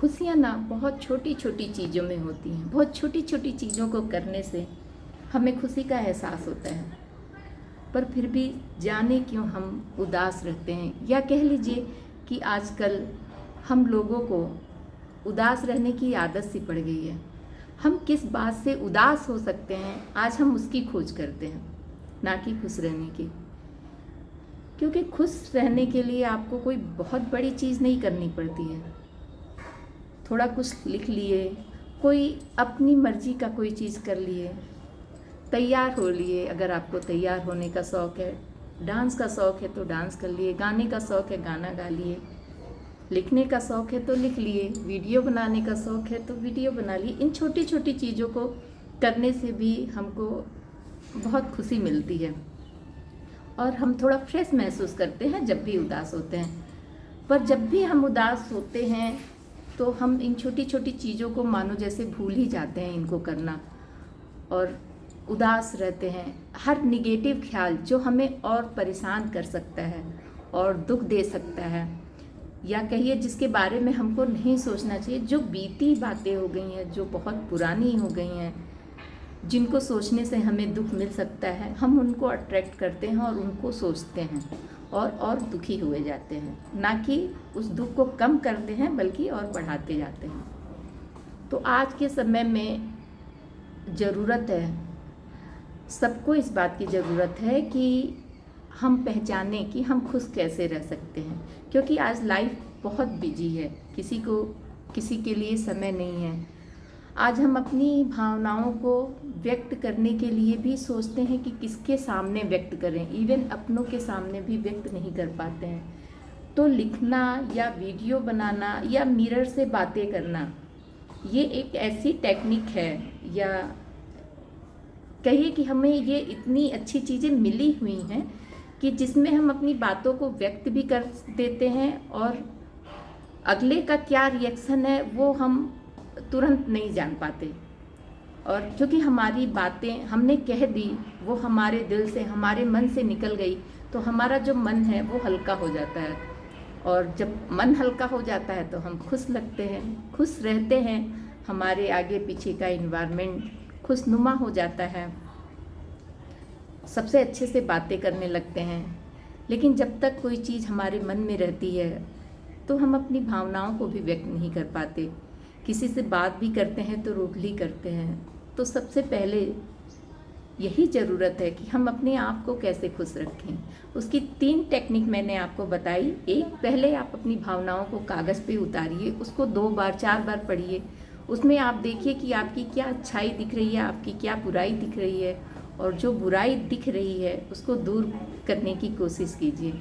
खुशियाँ ना बहुत छोटी छोटी चीज़ों में होती हैं। बहुत छोटी छोटी चीज़ों को करने से हमें खुशी का एहसास होता है, पर फिर भी जाने क्यों हम उदास रहते हैं, या कह लीजिए कि आजकल हम लोगों को उदास रहने की आदत सी पड़ गई है। हम किस बात से उदास हो सकते हैं, आज हम उसकी खोज करते हैं, ना कि खुश रहने की। क्योंकि खुश रहने के लिए आपको कोई बहुत बड़ी चीज़ नहीं करनी पड़ती है। थोड़ा कुछ लिख लिए, कोई अपनी मर्जी का कोई चीज़ कर लिए, तैयार हो लिए। अगर आपको तैयार होने का शौक़ है, डांस का शौक़ है तो डांस कर लिए, गाने का शौक़ है गाना गा लिए, लिखने का शौक़ है तो लिख लिए, वीडियो बनाने का शौक़ है तो वीडियो बना लिए। इन छोटी छोटी चीज़ों को करने से भी हमको बहुत खुशी मिलती है और हम थोड़ा फ्रेश महसूस करते हैं जब भी उदास होते हैं। पर जब भी हम उदास होते हैं तो हम इन छोटी छोटी चीज़ों को मानो जैसे भूल ही जाते हैं इनको करना, और उदास रहते हैं। हर निगेटिव ख्याल जो हमें और परेशान कर सकता है और दुख दे सकता है, या कहिए जिसके बारे में हमको नहीं सोचना चाहिए, जो बीती बातें हो गई हैं, जो बहुत पुरानी हो गई हैं, जिनको सोचने से हमें दुख मिल सकता है, हम उनको अट्रैक्ट करते हैं और उनको सोचते हैं और दुखी हुए जाते हैं, ना कि उस दुख को कम करते हैं बल्कि और बढ़ाते जाते हैं। तो आज के समय में ज़रूरत है, सबको इस बात की ज़रूरत है कि हम पहचानें कि हम खुश कैसे रह सकते हैं। क्योंकि आज लाइफ बहुत बिजी है, किसी के लिए समय नहीं है। आज हम अपनी भावनाओं को व्यक्त करने के लिए भी सोचते हैं कि किसके सामने व्यक्त करें, इवन अपनों के सामने भी व्यक्त नहीं कर पाते हैं। तो लिखना या वीडियो बनाना या मिरर से बातें करना, ये एक ऐसी टेक्निक है, या कहिए कि हमें ये इतनी अच्छी चीज़ें मिली हुई हैं कि जिसमें हम अपनी बातों को व्यक्त भी कर देते हैं और अगले का क्या रिएक्शन है वो हम तुरंत नहीं जान पाते। और क्योंकि हमारी बातें हमने कह दी, वो हमारे दिल से, हमारे मन से निकल गई, तो हमारा जो मन है वो हल्का हो जाता है। और जब मन हल्का हो जाता है तो हम खुश लगते हैं, खुश रहते हैं, हमारे आगे पीछे का इन्वायरमेंट खुशनुमा हो जाता है, सबसे अच्छे से बातें करने लगते हैं। लेकिन जब तक कोई चीज़ हमारे मन में रहती है तो हम अपनी भावनाओं को भी व्यक्त नहीं कर पाते। किसी से बात भी करते हैं तो रूडली करते हैं। तो सबसे पहले यही ज़रूरत है कि हम अपने आप को कैसे खुश रखें। उसकी 3 टेक्निक मैंने आपको बताई। एक, पहले आप अपनी भावनाओं को कागज़ पे उतारिए, उसको 2 बार 4 बार पढ़िए। उसमें आप देखिए कि आपकी क्या अच्छाई दिख रही है, आपकी क्या बुराई दिख रही है, और जो बुराई दिख रही है उसको दूर करने की कोशिश कीजिए,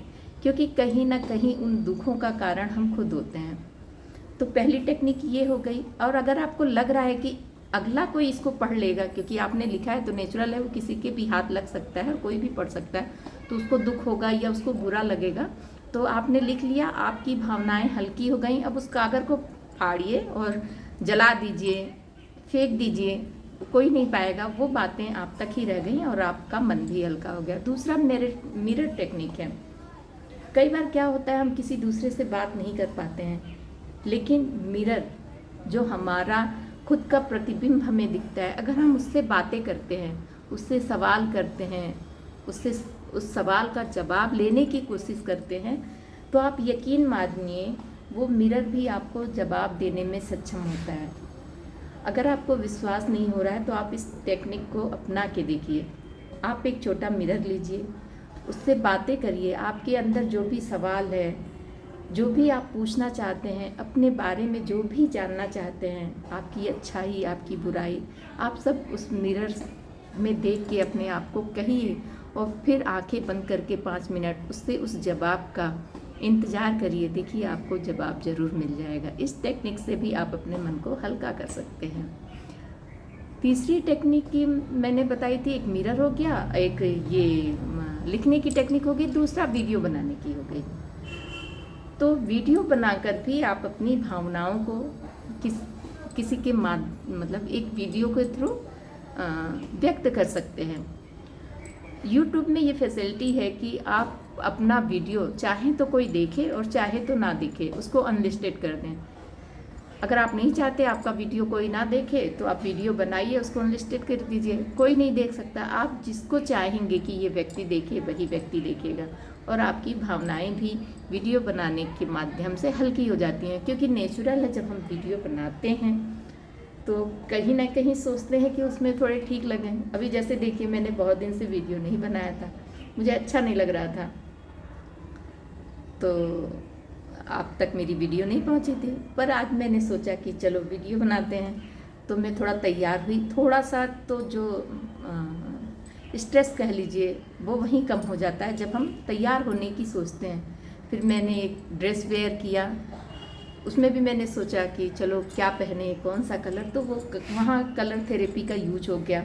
क्योंकि कहीं ना कहीं उन दुखों का कारण हम खुद होते हैं। तो पहली टेक्निक ये हो गई। और अगर आपको लग रहा है कि अगला कोई इसको पढ़ लेगा, क्योंकि आपने लिखा है तो नेचुरल है, वो किसी के भी हाथ लग सकता है, कोई भी पढ़ सकता है, तो उसको दुख होगा या उसको बुरा लगेगा। तो आपने लिख लिया, आपकी भावनाएं हल्की हो गई। अब उस कागज़ को फाड़िए और जला दीजिए, फेंक दीजिए, कोई नहीं पाएगा। वो बातें आप तक ही रह गई और आपका मन भी हल्का हो गया। दूसरा मिरर टेक्निक है। कई बार क्या होता है, हम किसी दूसरे से बात नहीं कर पाते हैं, लेकिन मिरर जो हमारा खुद का प्रतिबिंब हमें दिखता है, अगर हम उससे बातें करते हैं, उससे सवाल करते हैं, उससे उस सवाल का जवाब लेने की कोशिश करते हैं, तो आप यकीन मानिए वो मिरर भी आपको जवाब देने में सक्षम होता है। अगर आपको विश्वास नहीं हो रहा है तो आप इस टेक्निक को अपना के देखिए। आप एक छोटा मिरर लीजिए, उससे बातें करिए। आपके अंदर जो भी सवाल है, जो भी आप पूछना चाहते हैं, अपने बारे में जो भी जानना चाहते हैं, आपकी अच्छाई, आपकी बुराई, आप सब उस मिरर में देख के अपने आप को कहिए, और फिर आंखें बंद करके 5 मिनट उससे उस जवाब का इंतज़ार करिए। देखिए आपको जवाब ज़रूर मिल जाएगा। इस टेक्निक से भी आप अपने मन को हल्का कर सकते हैं। तीसरी टेक्निक की मैंने बताई थी, एक मिरर हो गया, एक ये लिखने की टेक्निक हो गई, दूसरा वीडियो बनाने की हो गई। तो वीडियो बनाकर भी आप अपनी भावनाओं को किसी के मतलब एक वीडियो के थ्रू व्यक्त कर सकते हैं। YouTube में ये फैसिलिटी है कि आप अपना वीडियो चाहे तो कोई देखे और चाहे तो ना देखे, उसको अनलिस्टेड कर दें। अगर आप नहीं चाहते आपका वीडियो कोई ना देखे तो आप वीडियो बनाइए, उसको अनलिस्टेड कर दीजिए, कोई नहीं देख सकता। आप जिसको चाहेंगे कि ये व्यक्ति देखे वही व्यक्ति देखेगा, और आपकी भावनाएं भी वीडियो बनाने के माध्यम से हल्की हो जाती हैं। क्योंकि नेचुरल है, जब हम वीडियो बनाते हैं तो कहीं ना कहीं सोचते हैं कि उसमें थोड़े ठीक लगें। अभी जैसे देखिए, मैंने बहुत दिन से वीडियो नहीं बनाया था, मुझे अच्छा नहीं लग रहा था, तो आप तक मेरी वीडियो नहीं पहुंची थी। पर आज मैंने सोचा कि चलो वीडियो बनाते हैं, तो मैं थोड़ा तैयार हुई। थोड़ा सा तो जो स्ट्रेस कह लीजिए वो वहीं कम हो जाता है जब हम तैयार होने की सोचते हैं। फिर मैंने एक ड्रेस वेयर किया, उसमें भी मैंने सोचा कि चलो क्या पहने, कौन सा कलर, तो वो वहाँ कलर थेरेपी का यूज हो गया।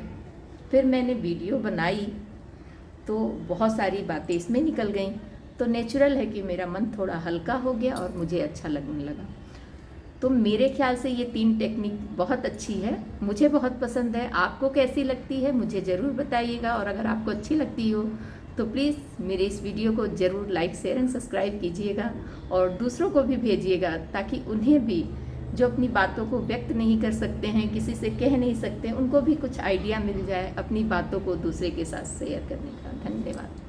फिर मैंने वीडियो बनाई तो बहुत सारी बातें इसमें निकल गईं। तो नेचुरल है कि मेरा मन थोड़ा हल्का हो गया और मुझे अच्छा लगने लगा। तो मेरे ख्याल से ये 3 टेक्निक बहुत अच्छी है, मुझे बहुत पसंद है। आपको कैसी लगती है मुझे ज़रूर बताइएगा, और अगर आपको अच्छी लगती हो तो प्लीज़ मेरे इस वीडियो को ज़रूर लाइक, शेयर एंड सब्सक्राइब कीजिएगा, और दूसरों को भी भेजिएगा, ताकि उन्हें भी, जो अपनी बातों को व्यक्त नहीं कर सकते हैं, किसी से कह नहीं सकते, उनको भी कुछ आइडिया मिल जाए अपनी बातों को दूसरे के साथ शेयर करने का। धन्यवाद।